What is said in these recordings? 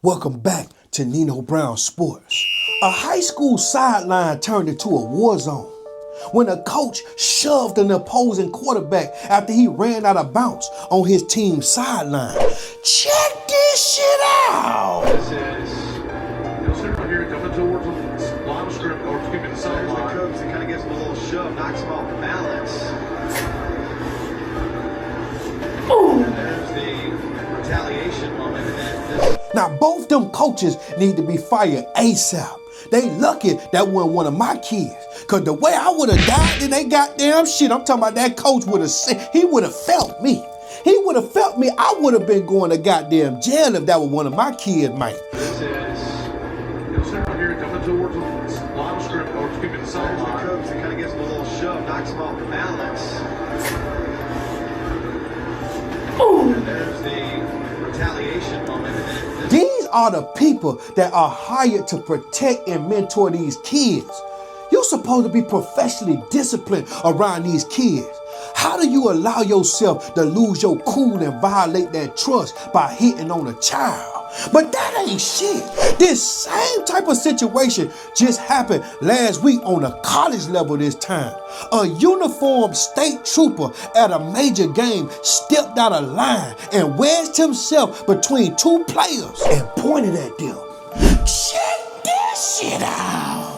Welcome back to Nino Brown Sports. A high school sideline turned into a war zone when a coach shoved an opposing quarterback after he ran out of bounds on his team's sideline. Check this shit out! This is right here coming towards the line of scrimmage, or excuse me, the sideline. There's the coach that kind of gives him a little shove, knocks him off balance. Boom! And there's the retaliation moment. And Now, both them coaches need to be fired ASAP. They lucky that wasn't one of my kids. Cause the way I would have died in they goddamn shit, I'm talking about that coach would have said, he would have felt me. He would have felt me. I would have been going to goddamn jail if that was one of my kids, man. This is right here coming towards the line of scrimmage, or excuse me, the sideline. there's the coach that kind of gives him a little shove, knocks him off balance. Boom! And there's the retaliation moment. And These are the people that are hired to protect and mentor these kids. You're supposed to be professionally disciplined around these kids. How do you allow yourself to lose your cool and violate that trust by hitting on a child? But that ain't shit. This same type of situation just happened last week on a college level this time. A uniformed state trooper at a major game stepped out of line and wedged himself between two players and pointed at them. Check this shit out.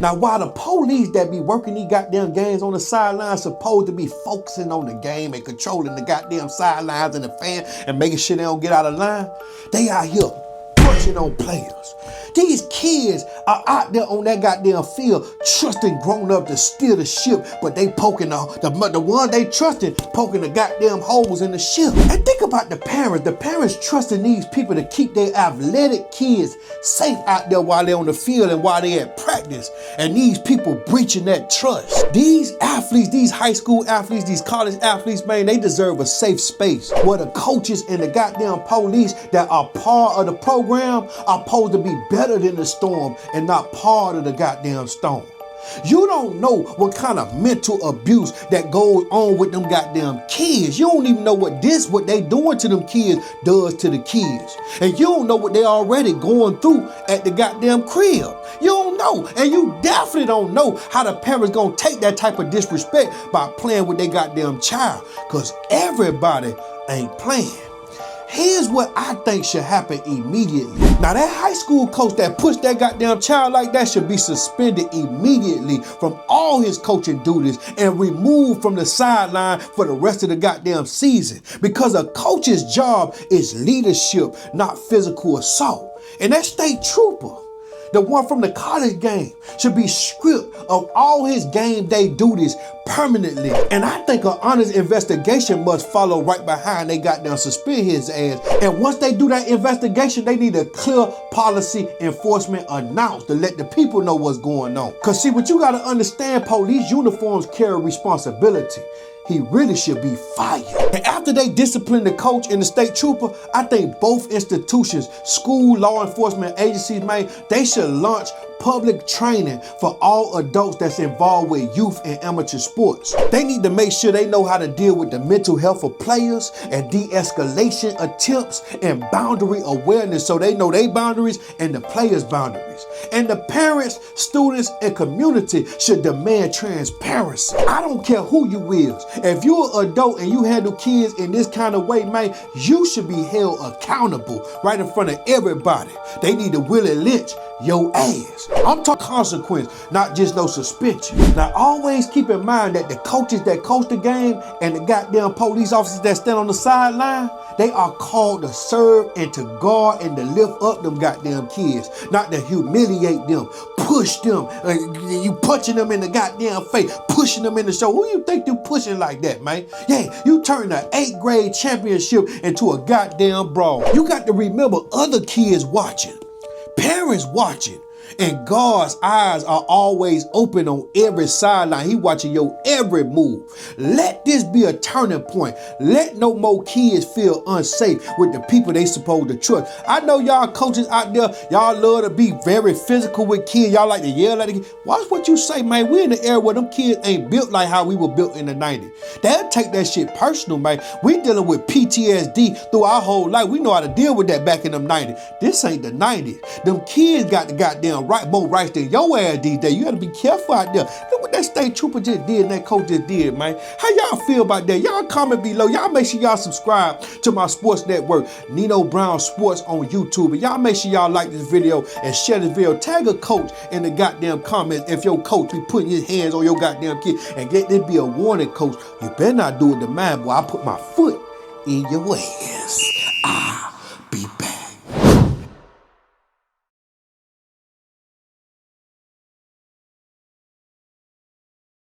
Now, while the police that be working these goddamn games on the sidelines supposed to be focusing on the game and controlling the goddamn sidelines and the fan and making sure they don't get out of line, they out here punching on players. These kids are out there on that goddamn field trusting grown up to steer the ship, but they poking the one they trusted poking the goddamn holes in the ship. And think about the parents. The parents trusting these people to keep their athletic kids safe out there while they're on the field and while they're at practice. And these people breaching that trust. These athletes, these high school athletes, these college athletes, man, they deserve a safe space where the coaches and the goddamn police that are part of the program are supposed to be better than the storm and not part of the goddamn storm. You don't know what kind of mental abuse that goes on with them goddamn kids. You don't even know what they doing to them kids does to the kids. And you don't know what they already going through at the goddamn crib. You don't know. And you definitely don't know how the parents gonna take that type of disrespect by playing with their goddamn child. Cause everybody ain't playing. Here's what I think should happen immediately. Now, that high school coach that pushed that goddamn child like that should be suspended immediately from all his coaching duties and removed from the sideline for the rest of the goddamn season. Because a coach's job is leadership, not physical assault. And that state trooper, the one from the college game, should be stripped of all his game day duties permanently. And I think an honest investigation must follow right behind they goddamn suspend his ass. And once they do that investigation, they need a clear policy enforcement announced to let the people know what's going on. Cause see, what you gotta understand, police uniforms carry responsibility. He really should be fired. And after they discipline the coach and the state trooper, I think both institutions, school, law enforcement agencies, man, they should launch public training for all adults that's involved with youth and amateur sports. They need to make sure they know how to deal with the mental health of players and de-escalation attempts and boundary awareness so they know their boundaries and the players' boundaries. And the parents, students, and community should demand transparency. I don't care who you is. If you're an adult and you handle kids in this kind of way, man, you should be held accountable right in front of everybody. They need to Willie Lynch your ass. I'm talking consequence, not just no suspension. Now, always keep in mind that the coaches that coach the game and the goddamn police officers that stand on the sideline, they are called to serve and to guard and to lift up them goddamn kids, not to humiliate them, push them. You punching them in the goddamn face, pushing them in the shoulder. Who you think you pushing like that, man? Yeah, you turn the 8th grade championship into a goddamn brawl. You got to remember other kids watching. Parents watching. And God's eyes are always open on every sideline. He watching your every move. Let this be a turning point. Let no more kids feel unsafe with the people they supposed to trust. I know y'all coaches out there, y'all love to be very physical with kids. Y'all like to yell at the kids. Watch what you say, man. We in the era where them kids ain't built like how we were built in the 90s. They'll take that shit personal, man. We dealing with PTSD through our whole life. We know how to deal with that back in them 90s. This ain't the 90s. Them kids got the goddamn more rights than your ass these days. You gotta be careful out there. Look what that state trooper just did and that coach just did, man. How y'all feel about that? Y'all comment below. Y'all make sure y'all subscribe to my sports network, Nino Brown Sports on YouTube. And y'all make sure y'all like this video and share this video. Tag a coach in the goddamn comments if your coach be putting his hands on your goddamn kid. And get this be a warning, coach. You better not do it to mine, boy. I put my foot in your ass.